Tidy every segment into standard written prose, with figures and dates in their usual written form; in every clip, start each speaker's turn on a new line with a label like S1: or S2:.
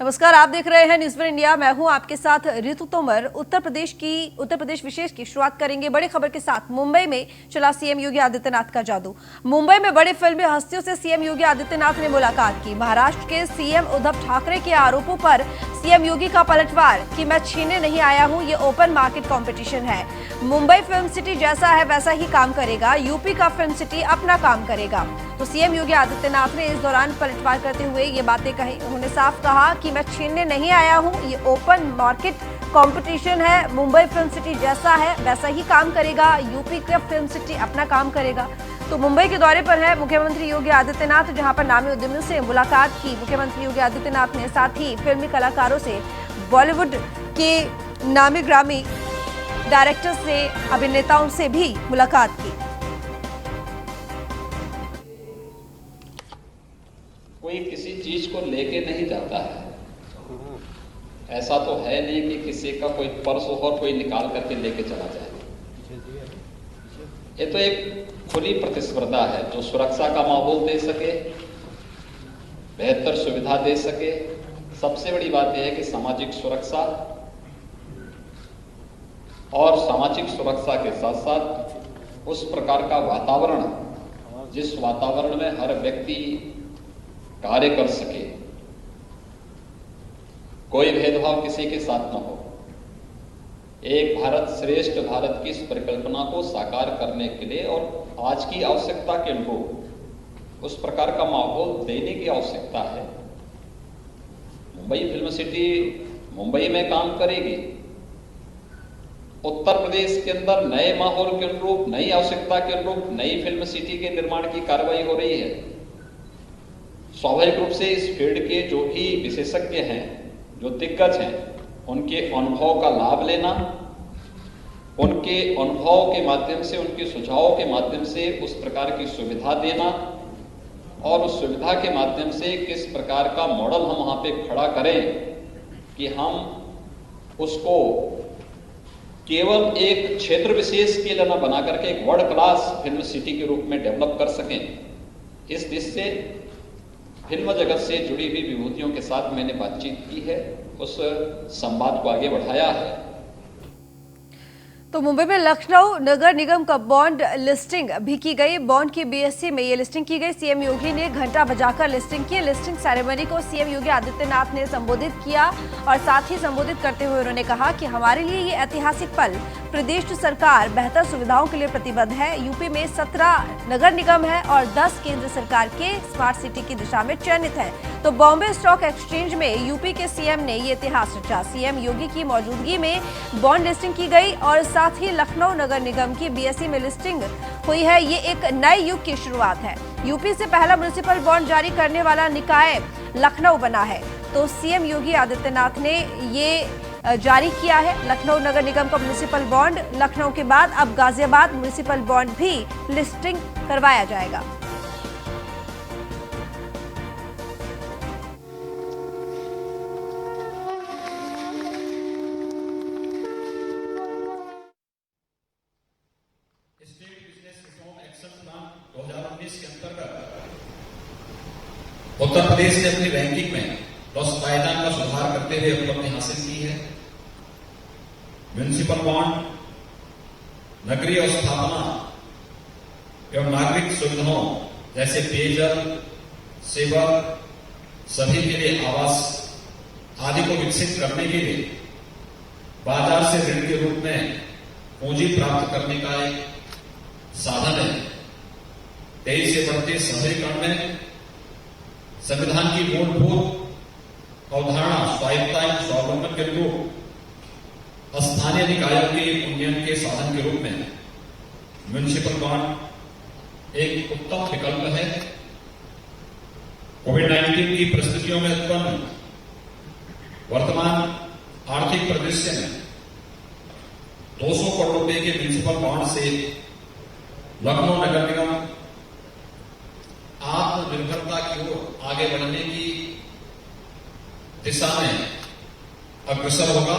S1: नमस्कार, आप देख रहे हैं न्यूज़ वन इंडिया। मैं हूं आपके साथ ऋतु तोमर। उत्तर प्रदेश विशेष की शुरुआत करेंगे बड़ी खबर के साथ। मुंबई में चला सीएम योगी आदित्यनाथ का जादू। मुंबई में बड़े फिल्मी हस्तियों से सीएम योगी आदित्यनाथ ने मुलाकात की। महाराष्ट्र के सीएम उद्धव ठाकरे के आरोपों पर सीएम योगी का पलटवार कि मैं छीनने नहीं आया हूं, ये ओपन मार्केट कंपटीशन है। मुंबई फिल्म सिटी जैसा है वैसा ही काम करेगा, यूपी का फिल्म सिटी अपना काम करेगा। तो सीएम योगी आदित्यनाथ ने इस दौरान पलटवार करते हुए ये बातें कही। उन्होंने साफ कहा कि मैं छीनने नहीं आया हूं, ये ओपन मार्केट कंपटीशन है। मुंबई फिल्म सिटी जैसा है वैसा ही काम करेगा, यूपी का फिल्म सिटी अपना काम करेगा। तो मुंबई के दौरे पर है मुख्यमंत्री योगी आदित्यनाथ, जहां पर नामी उद्यमियों से मुलाकात की। मुख्यमंत्री योगी आदित्यनाथ ने साथ ही फिल्मी कलाकारों से, बॉलीवुड के नामी ग्रामी डायरेक्टर से, अभिनेताओं से भी मुलाकात की।
S2: कोई किसी चीज को लेके नहीं जाता है। ऐसा तो है नहीं कि किसी का कोई पर्स हो और कोई निकाल करके लेके चला जाए। ये तो एक खुली प्रतिस्पर्धा है जो सुरक्षा का माहौल दे सके, बेहतर सुविधा दे सके। सबसे बड़ी बात यह है कि सामाजिक सुरक्षा, और सामाजिक सुरक्षा के साथ साथ उस प्रकार का वातावरण जिस वातावरण में हर व्यक्ति कार्य कर सके, कोई भेदभाव किसी के साथ न हो। एक भारत श्रेष्ठ भारत की इस परिकल्पना को साकार करने के लिए और आज की आवश्यकता के अनुरूप उस प्रकार का माहौल देने की आवश्यकता है। मुंबई फिल्म सिटी मुंबई में काम करेगी। उत्तर प्रदेश के अंदर नए माहौल के अनुरूप, नई आवश्यकता के अनुरूप नई फिल्म सिटी के निर्माण की कार्रवाई हो रही है। स्वाभाविक रूप से इस फील्ड के जो भी विशेषज्ञ हैं, जो दिग्गज हैं, उनके अनुभव का लाभ लेना, उनके अनुभव के माध्यम से, उनके सुझावों के माध्यम से उस प्रकार की सुविधा देना और उस सुविधा के माध्यम से किस प्रकार का मॉडल हम वहां पे खड़ा करें कि हम उसको केवल एक क्षेत्र विशेष के लिए न बना करके एक वर्ल्ड क्लास फिल्म सिटी के रूप में डेवलप कर सकें। इस दृष्टि से फिल्म जगत से जुड़ी हुई विभूतियों के साथ मैंने बातचीत की है, उस संवाद को आगे बढ़ाया है।
S1: तो मुंबई में लखनऊ नगर निगम का बॉन्ड लिस्टिंग भी की गई। बॉन्ड की बीएससी में ये लिस्टिंग की गई। सीएम योगी ने घंटा बजाकर लिस्टिंग की। लिस्टिंग सेरेमनी को सीएम योगी आदित्यनाथ ने संबोधित किया और साथ ही संबोधित करते हुए उन्होंने कहा कि हमारे लिए ये ऐतिहासिक पल, प्रदेश सरकार बेहतर सुविधाओं के लिए प्रतिबद्ध है। यूपी में 17 नगर निगम है और 10 केंद्र सरकार के स्मार्ट सिटी की दिशा में चयनित है। तो बॉम्बे स्टॉक एक्सचेंज में यूपी के सीएम ने ये इतिहास रचा। सीएम योगी की मौजूदगी में बॉन्ड लिस्टिंग की गई और साथ ही लखनऊ नगर निगम की बीएससी में लिस्टिंग हुई है। ये एक नए युग की शुरुआत है। यूपी से पहला म्युनिसिपल बॉन्ड जारी करने वाला निकाय लखनऊ बना है। तो सीएम योगी आदित्यनाथ ने ये जारी किया है लखनऊ नगर निगम का म्युनिसिपल बॉन्ड। लखनऊ के बाद अब गाजियाबाद म्युनिसिपल बॉन्ड भी लिस्टिंग करवाया जाएगा।
S3: Estate business reform action plan 2019 के अंतर्गत उत्तर प्रदेश ने अपनी रैंकिंग में 10 पायदान का सुधार करते हुए उपलब्धि हासिल की है। म्युनिसिपल बॉन्ड, नगरीय स्थापना एवं नागरिक सुविधाओं जैसे पेयजल, सेवा, सभी के लिए आवास आदि को विकसित करने के लिए बाजार से ऋण के रूप में पूंजी प्राप्त करने का एक साधन है। तेजी से बढ़ते शहरीकरण में संविधान की मूलभूत अवधारणा स्वायत्तता एवं स्वावलंबन के अनुरूप स्थानीय निकायों के उन्नयन के साधन के रूप में म्युनिसिपल बॉन्ड एक उत्तम विकल्प है। कोविड-19 की परिस्थितियों में उत्पन्न वर्तमान आर्थिक परिदृश्य में 200 करोड़ रुपए के म्युनिसिपल बॉन्ड से लखनऊ नगर निगम आत्मनिर्भरता की ओर आगे बढ़ने की दिशा में अग्रसर होगा।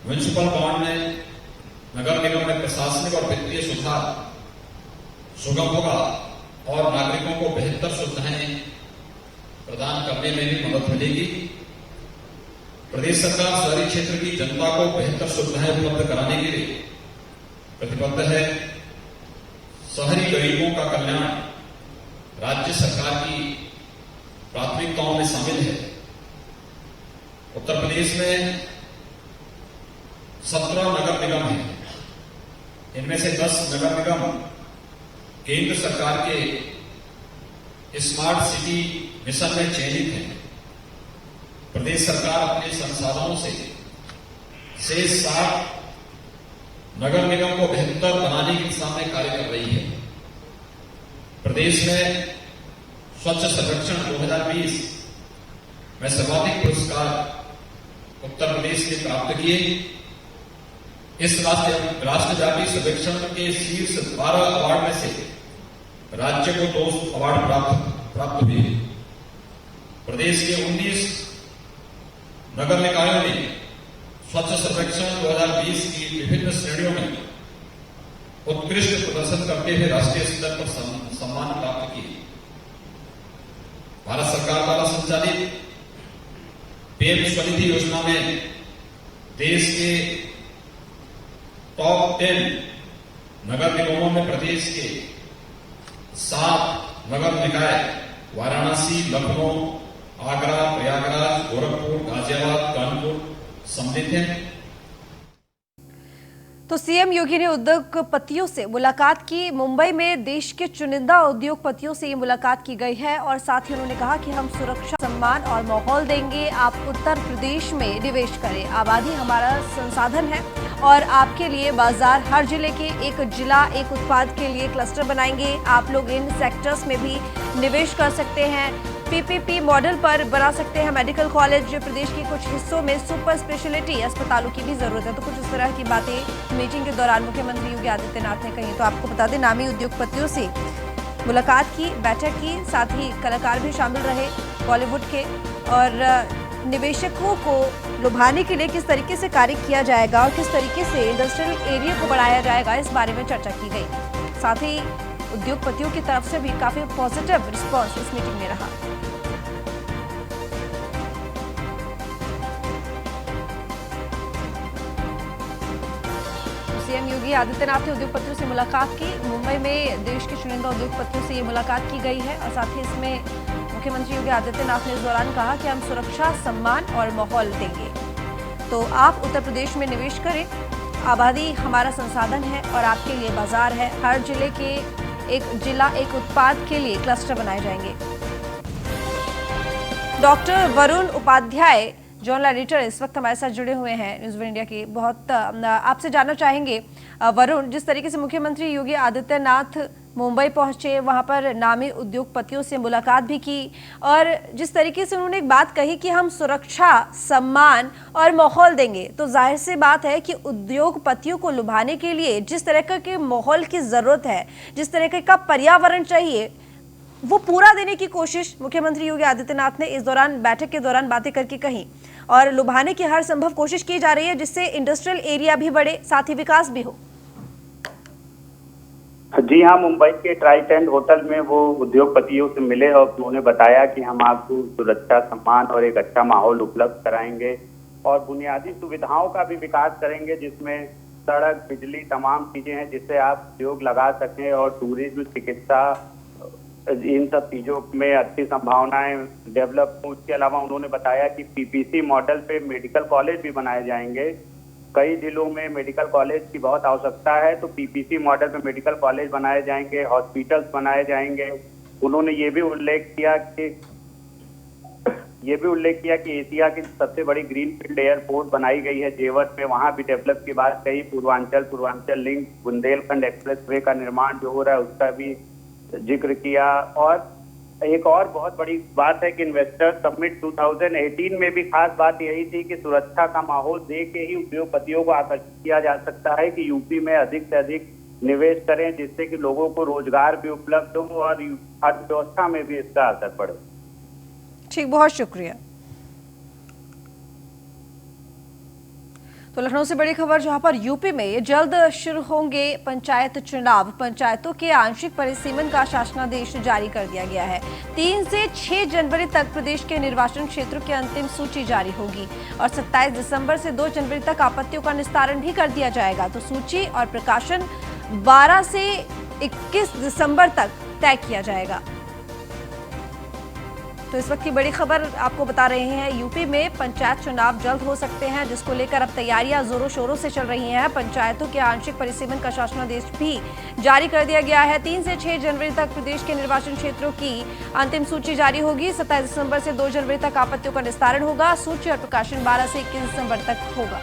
S3: म्युनिसिपल बॉन्ड ने नगर निगम में प्रशासनिक और वित्तीय सुधार सुगम होगा और नागरिकों को बेहतर सुविधाएं प्रदान करने में भी मदद मिलेगी। प्रदेश सरकार शहरी क्षेत्र की जनता को बेहतर सुविधाएं उपलब्ध कराने के लिए प्रतिबद्ध है। शहरी गरीबों का कल्याण राज्य सरकार की प्राथमिकताओं में शामिल है। उत्तर प्रदेश में 17 नगर निगम हैं। इनमें से 10 नगर निगम केंद्र सरकार के स्मार्ट सिटी मिशन में चयनित हैं। प्रदेश सरकार अपने संसाधनों से शेष 7 नगर निगम को बेहतर बनाने की दिशा में कार्य कर रही है। प्रदेश में स्वच्छ सर्वेक्षण 2020 में सर्वाधिक पुरस्कार उत्तर प्रदेश ने प्राप्त किए। इस राष्ट्रव्यापी सर्वेक्षण के शीर्ष 12 अवार्ड में से राज्य को 2 अवार्ड प्राप्त हुए। प्रदेश के 19 नगर निकायों ने स्वच्छ सर्वेक्षण 2020 की विभिन्न श्रेणियों में उत्कृष्ट प्रदर्शन करते हुए राष्ट्रीय स्तर पर सम्मान प्राप्त किए। भारत सरकार द्वारा संचालित पीएम स्वनिधि योजना में देश के टॉप 10 नगर निगमों में प्रदेश के 7 नगर निकाय वाराणसी, लखनऊ, आगरा, प्रयागराज, गोरखपुर, गाजियाबाद, कानपुर सम्मिलित हैं।
S1: तो सीएम योगी ने उद्योगपतियों से मुलाकात की। मुंबई में देश के चुनिंदा उद्योगपतियों से ये मुलाकात की गई है और साथ ही उन्होंने कहा कि हम सुरक्षा, सम्मान और माहौल देंगे। आप उत्तर प्रदेश में निवेश करें। आबादी हमारा संसाधन है और आपके लिए बाजार, हर जिले के एक जिला एक उत्पाद के लिए क्लस्टर बनाएंगे। आप लोग इन सेक्टर्स में भी निवेश कर सकते हैं। पीपीपी मॉडल पर बना सकते हैं मेडिकल कॉलेज। प्रदेश के कुछ हिस्सों में सुपर स्पेशलिटी अस्पतालों की भी जरूरत है। तो कुछ इस तरह की बातें मीटिंग के दौरान मुख्यमंत्री योगी आदित्यनाथ ने कही। तो आपको बता दें, नामी उद्योगपतियों से मुलाकात की, बैठक की, साथ ही कलाकार भी शामिल रहे बॉलीवुड के। और निवेशकों को लुभाने के लिए किस तरीके से कार्य किया जाएगा और किस तरीके से इंडस्ट्रियल एरिया को बढ़ाया जाएगा, इस बारे में चर्चा की गई। साथ ही उद्योगपतियों की तरफ से भी काफी पॉजिटिव रिस्पांस इस मीटिंग में रहा। सीएम योगी आदित्यनाथ ने उद्योगपतियों से मुलाकात की। मुंबई में देश के चुनिंदा उद्योगपतियों से ये मुलाकात की गई है और साथ ही इसमें मुख्यमंत्री योगी आदित्यनाथ ने इस दौरान कहा कि हम सुरक्षा, सम्मान और माहौल देंगे। तो आप उत्तर प्रदेश में निवेश करें। आबादी हमारा संसाधन है और आपके लिए बाजार है। हर जिले के एक जिला एक उत्पाद के लिए क्लस्टर बनाए जाएंगे। Doctor Varun Upadhyay journal editor इस वक्त हमारे साथ जुड़े हुए हैं न्यूज़ वन इंडिया के। बहुत आपसे जानना चाहेंगे वरुण, जिस तरीके से मुख्यमंत्री योगी आदित्यनाथ मुंबई पहुंचे, वहां पर नामी उद्योगपतियों से मुलाकात भी की और जिस तरीके से उन्होंने एक बात कही कि हम सुरक्षा, सम्मान और माहौल देंगे, तो जाहिर सी बात है कि उद्योगपतियों को लुभाने के लिए जिस तरह के माहौल की जरूरत है, जिस तरह का पर्यावरण चाहिए, वो पूरा देने की कोशिश मुख्यमंत्री योगी आदित्यनाथ ने इस दौरान बैठक के दौरान बातें करके कही और लुभाने की हर संभव कोशिश की जा रही है जिससे इंडस्ट्रियल एरिया भी बढ़े, साथ ही विकास भी हो।
S4: जी हाँ, मुंबई के ट्राइडेंट होटल में वो उद्योगपतियों से मिले और उन्होंने बताया कि हम आपको सुरक्षा, सम्मान और एक अच्छा माहौल उपलब्ध कराएंगे और बुनियादी सुविधाओं का भी विकास करेंगे, जिसमें सड़क, बिजली, तमाम चीजें हैं जिससे आप उद्योग लगा सकें और टूरिज्म, चिकित्सा, इन सब चीजों में अच्छी संभावनाएं डेवलप हो। उसके अलावा उन्होंने बताया कि पीपीसी मॉडल पे मेडिकल कॉलेज भी बनाए जाएंगे। कई जिलों में मेडिकल कॉलेज की बहुत आवश्यकता है, तो पीपीसी मॉडल पे मेडिकल कॉलेज बनाए जाएंगे, हॉस्पिटल्स बनाए जाएंगे। उन्होंने ये भी उल्लेख किया कि एशिया की सबसे बड़ी ग्रीनफील्ड एयरपोर्ट बनाई गई है जेवर में, वहां भी डेवलप की बात कही। पूर्वांचल लिंक, बुंदेलखंड एक्सप्रेसवे का निर्माण जो हो रहा है उसका भी जिक्र किया। और एक और बहुत बड़ी बात है कि इन्वेस्टर समिट 2018 में भी खास बात यही थी कि सुरक्षा का माहौल दे के ही उद्योगपतियों को आकर्षित किया जा सकता है कि यूपी में अधिक से अधिक निवेश करें, जिससे कि लोगों को रोजगार भी उपलब्ध हो और अर्थव्यवस्था में भी इसका असर पड़े।
S1: ठीक, बहुत शुक्रिया। तो लखनऊ से बड़ी खबर, जहां पर यूपी में जल्द शुरू होंगे पंचायत चुनाव। पंचायतों के आंशिक परिसीमन का शासनादेश जारी कर दिया गया है। 3 से 6 जनवरी तक प्रदेश के निर्वाचन क्षेत्रों की अंतिम सूची जारी होगी और 27 दिसंबर से 2 जनवरी तक आपत्तियों का निस्तारण भी कर दिया जाएगा। तो सूची और प्रकाशन 12 से 21 दिसंबर तक तय किया जाएगा। तो इस वक्त की बड़ी खबर आपको बता रहे हैं, यूपी में पंचायत चुनाव जल्द हो सकते हैं, जिसको लेकर अब तैयारियां जोरों शोरों से चल रही हैं। पंचायतों के आंशिक परिसीमन का शासनादेश भी जारी कर दिया गया है। 3 से 6 जनवरी तक प्रदेश के निर्वाचन क्षेत्रों की अंतिम सूची जारी होगी। 27 दिसंबर से 2 जनवरी तक आपत्तियों का निस्तारण होगा। सूची और प्रकाशन 12 से 21 दिसंबर तक होगा।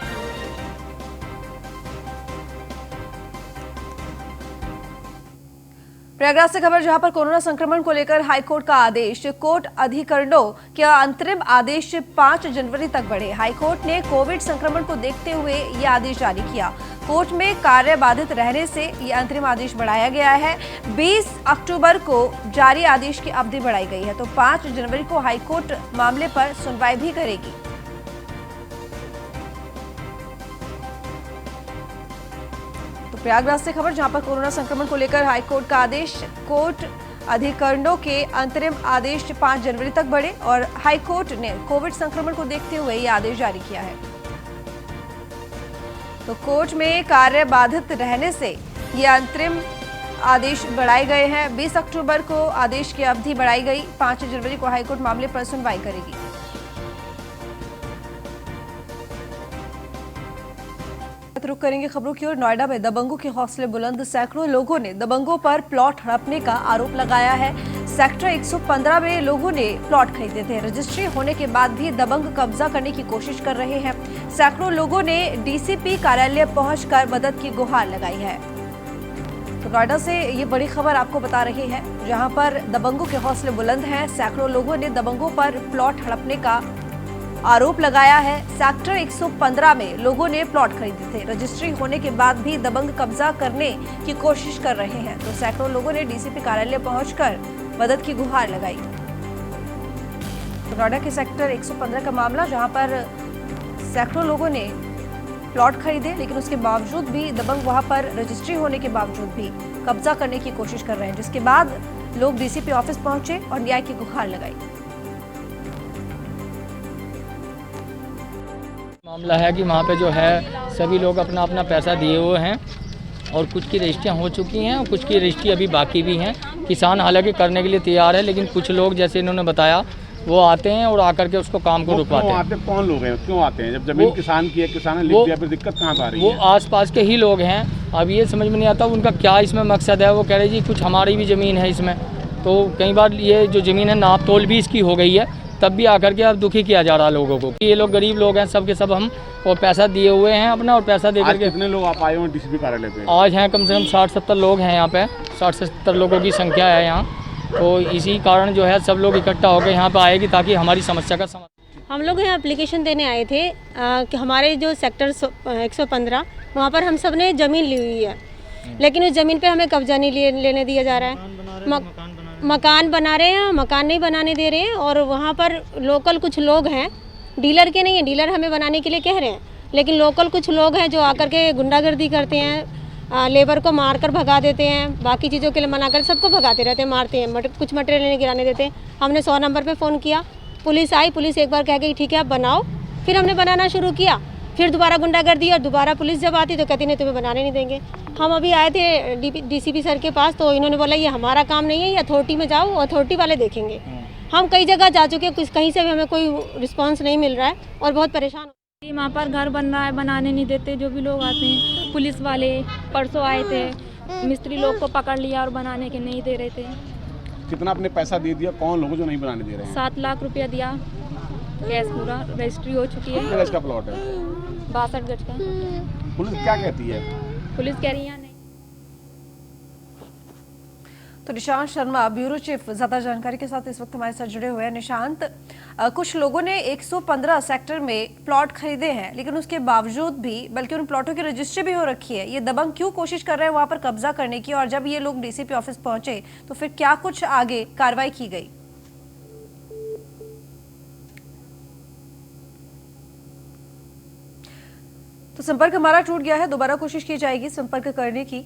S1: प्रयागराज से खबर, जहां पर कोरोना संक्रमण को लेकर हाईकोर्ट का आदेश। कोर्ट अधिकरणों के अंतरिम आदेश 5 जनवरी तक बढ़े। हाईकोर्ट ने कोविड संक्रमण को देखते हुए ये आदेश जारी किया। कोर्ट में कार्य बाधित रहने से ये अंतरिम आदेश बढ़ाया गया है। 20 अक्टूबर को जारी आदेश की अवधि बढ़ाई गई है। तो 5 जनवरी को हाईकोर्ट मामले पर सुनवाई भी करेगी। प्रयागराज से खबर, जहां पर कोरोना संक्रमण को लेकर हाईकोर्ट का आदेश। कोर्ट अधिकरणों के अंतरिम आदेश 5 जनवरी तक बढ़े और हाईकोर्ट ने कोविड संक्रमण को देखते हुए यह आदेश जारी किया है। तो कोर्ट में कार्य बाधित रहने से ये अंतरिम आदेश बढ़ाए गए हैं। 20 अक्टूबर को आदेश की अवधि बढ़ाई गई। 5 जनवरी को हाईकोर्ट मामले पर सुनवाई करेगी। रुक करेंगे खबरों की ओर। नोएडा में दबंगों के हौसले बुलंद। सैकड़ों लोगों ने दबंगों पर प्लॉट हड़पने का आरोप लगाया है। सेक्टर 115 में लोगों ने प्लॉट खरीदे थे। रजिस्ट्री होने के बाद भी दबंग कब्जा करने की कोशिश कर रहे हैं। सैकड़ों लोगों ने डीसीपी कार्यालय पहुंचकर मदद की गुहार लगाई है। तो नोएडा से ये बड़ी खबर आपको बता रहे हैं, जहां पर दबंगों के हौसले बुलंद हैं। सैकड़ों लोगों ने दबंगों पर प्लॉट हड़पने का आरोप लगाया है। सेक्टर 115 में लोगों ने प्लॉट खरीदे थे। रजिस्ट्री होने के बाद भी दबंग कब्जा करने की कोशिश कर रहे हैं। तो सैकड़ों लोगों ने डीसीपी कार्यालय पहुंचकर मदद की गुहार लगाई। तो नोएडा के सेक्टर 115 का मामला, जहां पर सैकड़ों लोगों ने प्लॉट खरीदे, लेकिन उसके बावजूद भी दबंग वहां पर रजिस्ट्री होने के बावजूद भी कब्जा करने की कोशिश कर रहे हैं, जिसके बाद लोग डीसीपी ऑफिस पहुंचे और न्याय की गुहार लगाई।
S5: मामला है कि वहाँ पे जो है सभी लोग अपना अपना पैसा दिए हुए हैं और कुछ की रजिस्ट्रियाँ हो चुकी हैं और कुछ की रजिस्ट्री अभी बाकी भी हैं। किसान हालांकि करने के लिए तैयार है, लेकिन कुछ लोग जैसे इन्होंने बताया वो आते हैं और आकर के उसको काम को रुकवाते हैं।
S6: कौन लोग हैं, क्यों आते हैं? जब जमीन किसान की है, किसान ने लिख दिया, फिर दिक्कत कहाँ आ रही है?
S5: वो आसपास के ही लोग हैं। अब ये समझ में नहीं आता उनका क्या इसमें मकसद है। वो कह रहे जी कुछ हमारी भी ज़मीन है इसमें। तो कई बार ये जो ज़मीन है नाप तोल भी इसकी हो गई है, तब भी आकर के अब दुखी किया जा रहा लोगों को। ये लोग गरीब लोग हैं, सब के सब हम और पैसा दिए हुए हैं अपना, और पैसा दे करके।
S6: कितने लोग आप आए हुए डीसीपी कार्यालय पे?
S5: आज हैं कम से कम 60-70 लोग हैं यहाँ पे। 60-70 लोगों की संख्या है यहाँ। तो इसी कारण जो है सब लोग इकट्ठा होकर यहाँ पे आएगी ताकि हमारी समस्या का समाधान।
S7: हम लोग यहाँ एप्लीकेशन देने आए थे कि हमारे जो सेक्टर 115 वहाँ पर हम सब ने ज़मीन ली हुई है, लेकिन उस ज़मीन पे हमें कब्जा नहीं लेने दिया जा रहा है। मकान बना रहे हैं, मकान नहीं बनाने दे रहे हैं। और वहाँ पर लोकल कुछ लोग हैं, डीलर के नहीं है, डीलर हमें बनाने के लिए कह रहे हैं, लेकिन लोकल कुछ लोग हैं जो आकर के गुंडागर्दी करते हैं, लेबर को मारकर भगा देते हैं, बाकी चीज़ों के लिए मना कर सबको भगाते रहते हैं, मारते हैं, कुछ मटेरियल नहीं गिराने देते हैं। हमने 100 नंबर पे फ़ोन किया, पुलिस आई, पुलिस एक बार कह गई ठीक है आप बनाओ, फिर हमने बनाना शुरू किया, फिर दोबारा गुंडागर्दी और दोबारा पुलिस जब आती तो कहती नहीं तुम्हें बनाने नहीं देंगे। हम अभी आए थे डीसीपी सर के पास, तो इन्होंने बोला ये हमारा काम नहीं है, ये अथॉरिटी में जाओ, अथॉरिटी वाले देखेंगे। हम कई जगह जा चुके हैं, कहीं से भी हमें कोई रिस्पांस नहीं मिल रहा है और बहुत परेशान।
S8: वहाँ पर घर बन रहा है, बनाने नहीं देते जो भी लोग आते हैं। पुलिस वाले परसों आए थे, मिस्त्री लोग को पकड़ लिया और बनाने के नहीं दे रहे थे।
S6: कितना आपने पैसा दे दिया? कौन लोग जो नहीं बनाने दे रहे हैं?
S8: 7 लाख रुपया दिया, कैश पूरा, रजिस्ट्री हो चुकी है।
S6: कितने गज का प्लॉट है?
S8: 62 गज का।
S6: पुलिस क्या कहती है?
S8: पुलिस कह रही है नहीं।
S1: तो निशांत शर्मा ब्यूरो चीफ ज्यादा जानकारी के साथ इस वक्त हमारे साथ जुड़े हुए हैं। निशांत, कुछ लोगों ने 115 सेक्टर में प्लॉट खरीदे हैं, लेकिन उसके बावजूद भी, बल्कि उन प्लॉटों की रजिस्ट्री भी हो रखी है, ये दबंग क्यों कोशिश कर रहे हैं वहां पर कब्जा करने की? और जब ये लोग डीसीपी ऑफिस पहुंचे तो फिर क्या कुछ आगे कार्रवाई की गई? तो संपर्क हमारा टूट गया है, दोबारा कोशिश की जाएगी संपर्क करने की।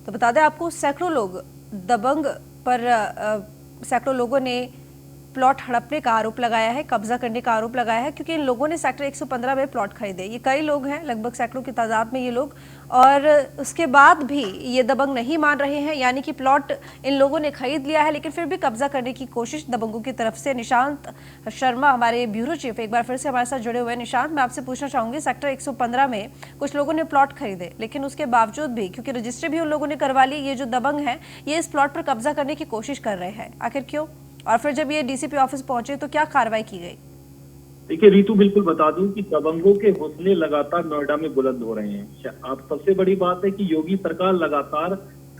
S1: तो बता दें आपको, सैकड़ों लोग दबंग पर सैकड़ों लोगों ने प्लॉट हड़पने का आरोप लगाया है, कब्जा करने का आरोप लगाया है, क्योंकि इन लोगों ने सेक्टर 115 में प्लॉट खरीदे। ये कई लोग हैं, लगभग सैकड़ों की तादाद में ये लोग, और उसके बाद भी ये दबंग नहीं मान रहे हैं, यानी कि प्लॉट इन लोगों ने खरीद लिया है लेकिन फिर भी कब्जा करने की कोशिश दबंगों की तरफ से। निशांत शर्मा हमारे ब्यूरो चीफ एक बार फिर से हमारे साथ जुड़े हुए हैं। निशांत, मैं आपसे पूछना चाहूंगी, सेक्टर 115 में कुछ लोगों ने प्लॉट खरीदे लेकिन उसके बावजूद भी, क्योंकि रजिस्ट्री भी उन लोगों ने करवा ली, ये जो दबंग हैं ये इस प्लॉट पर कब्जा करने की कोशिश कर रहे हैं, आखिर क्यों? और फिर जब ये डीसीपी ऑफिस पहुंचे तो क्या कार्रवाई की गई?
S9: देखिए रीतू, बिल्कुल बता दूं कि दबंगों के हौसले लगातार नोएडा में बुलंद हो रहे हैं। आप सबसे बड़ी बात है कि योगी सरकार लगातार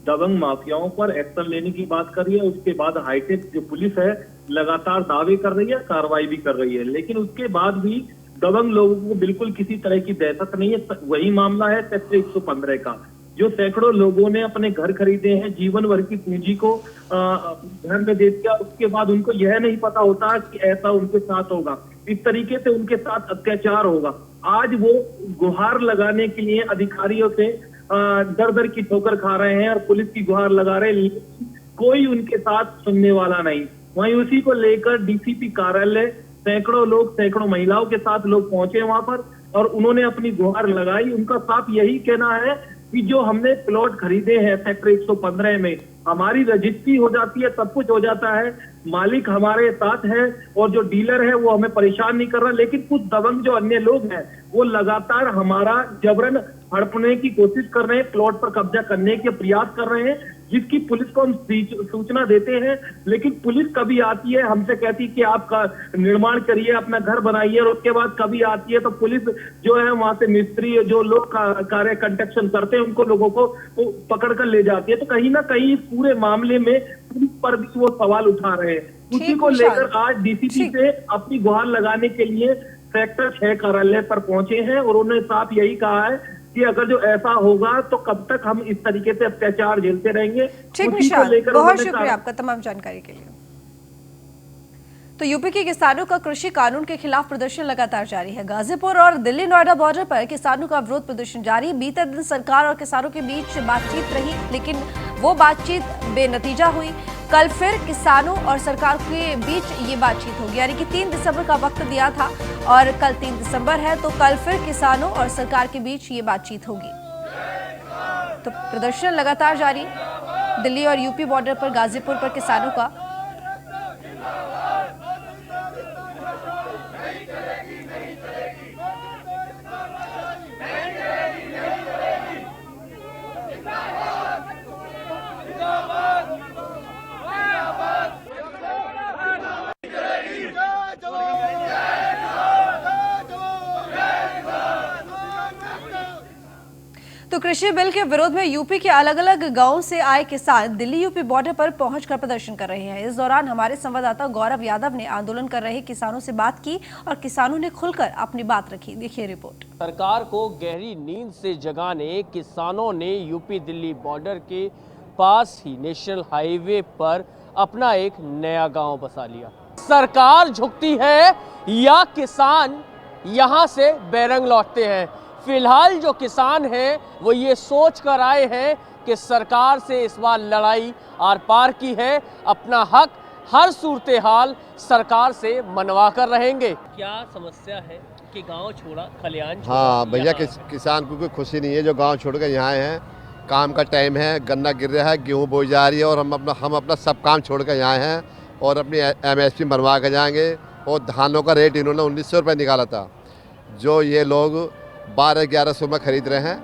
S9: दबंग माफियाओं पर एक्शन लेने की बात कर रही है। उसके बाद हाईटेक जो पुलिस है लगातार दावे कर रही है, कार्रवाई भी कर रही है, लेकिन उसके बाद भी दबंग लोगों को बिल्कुल किसी तरह की दहशत नहीं है। वही मामला है सेक्टर 115 का, जो सैकड़ों लोगों ने अपने घर खरीदे हैं, जीवन भर की पूंजी को घर में दे दिया, उसके बाद उनको यह नहीं पता होता कि ऐसा उनके साथ होगा, इस तरीके से उनके साथ अत्याचार होगा। आज वो गुहार लगाने के लिए अधिकारियों से दर दर की ठोकर खा रहे हैं और पुलिस की गुहार लगा रहे हैं, कोई उनके साथ सुनने वाला नहीं। वहीं उसी को लेकर डीसीपी कार्यालय सैकड़ों लोग, सैकड़ों महिलाओं के साथ लोग पहुंचे वहां पर और उन्होंने अपनी गुहार लगाई। उनका साफ यही कहना है कि जो हमने प्लॉट खरीदे हैं सेक्टर 115 में, हमारी रजिस्ट्री हो जाती है, सब कुछ हो जाता है, मालिक हमारे साथ है और जो डीलर है वो हमें परेशान नहीं कर रहा, लेकिन कुछ दबंग जो अन्य लोग हैं वो लगातार हमारा जबरन हड़पने की कोशिश कर रहे हैं, प्लॉट पर कब्जा करने के प्रयास कर रहे हैं, जिसकी पुलिस को हम सूचना देते हैं। लेकिन पुलिस कभी आती है हमसे कहती है कि आप निर्माण करिए, अपना घर बनाइए, और उसके बाद कभी आती है तो पुलिस जो है वहां से मिस्त्री जो लोग कार्य कंस्ट्रक्शन करते हैं उनको लोगों को पकड़ कर ले जाती है। तो कहीं ना कहीं इस पूरे मामले में पुलिस पर भी वो सवाल उठा रहे हैं। उसी को लेकर आज डीसीपी से अपनी गुहार लगाने के लिए सेक्टर 6 कार्यालय पर पहुंचे हैं और उन्होंने साफ यही कहा है कि अगर जो ऐसा होगा तो कब तक हम इस तरीके से अत्याचार झेलते रहेंगे।
S1: ठीक निशांत, बहुत शुक्रिया आपका तमाम जानकारी के लिए। तो यूपी के किसानों का कृषि कानून के खिलाफ प्रदर्शन लगातार जारी है। गाजीपुर और दिल्ली नोएडा बॉर्डर पर किसानों का विरोध प्रदर्शन जारी। बीते दिन सरकार और किसानों के बीच बातचीत रही, लेकिन वो बातचीत बेनतीजा हुई। कल फिर किसानों और सरकार के बीच ये बातचीत होगी, यानी कि 3 दिसंबर का वक्त दिया था और कल 3 दिसंबर है, तो कल फिर किसानों और सरकार के बीच ये बातचीत होगी। तो प्रदर्शन लगातार जारी दिल्ली और यूपी बॉर्डर पर, गाजीपुर पर किसानों का। तो कृषि बिल के विरोध में यूपी के अलग अलग गांवों से आए किसान दिल्ली यूपी बॉर्डर पर पहुंचकर प्रदर्शन कर रहे हैं। इस दौरान हमारे संवाददाता गौरव यादव ने आंदोलन कर रहे किसानों से बात की और किसानों ने खुलकर अपनी बात रखी। देखिए रिपोर्ट।
S10: सरकार को गहरी नींद से जगाने किसानों ने यूपी दिल्ली बॉर्डर के पास ही नेशनल हाईवे पर अपना एक नया गाँव बसा लिया। सरकार झुकती है या किसान यहाँ से बैरंग लौटते हैं। फिलहाल जो किसान हैं वो ये सोच कर आए हैं कि सरकार से इस बार लड़ाई आर पार की है, अपना हक हर सूरत हाल सरकार से मनवा कर रहेंगे। क्या समस्या है कि गांव छोड़ा, खलियान छोड़ा?
S11: हाँ भैया, किसान को कोई खुशी नहीं है जो गांव छोड़ कर यहाँ हैं। काम का टाइम है, गन्ना गिर रहा है, गेहूँ बोई जा रही है और हम अपना सब काम छोड़ कर यहाँ हैं और अपनी MSP बनवा कर जाएंगे। और धानों का रेट इन्होंने 1900 रुपये निकाला था, जो ये लोग 1200-1100 में खरीद रहे हैं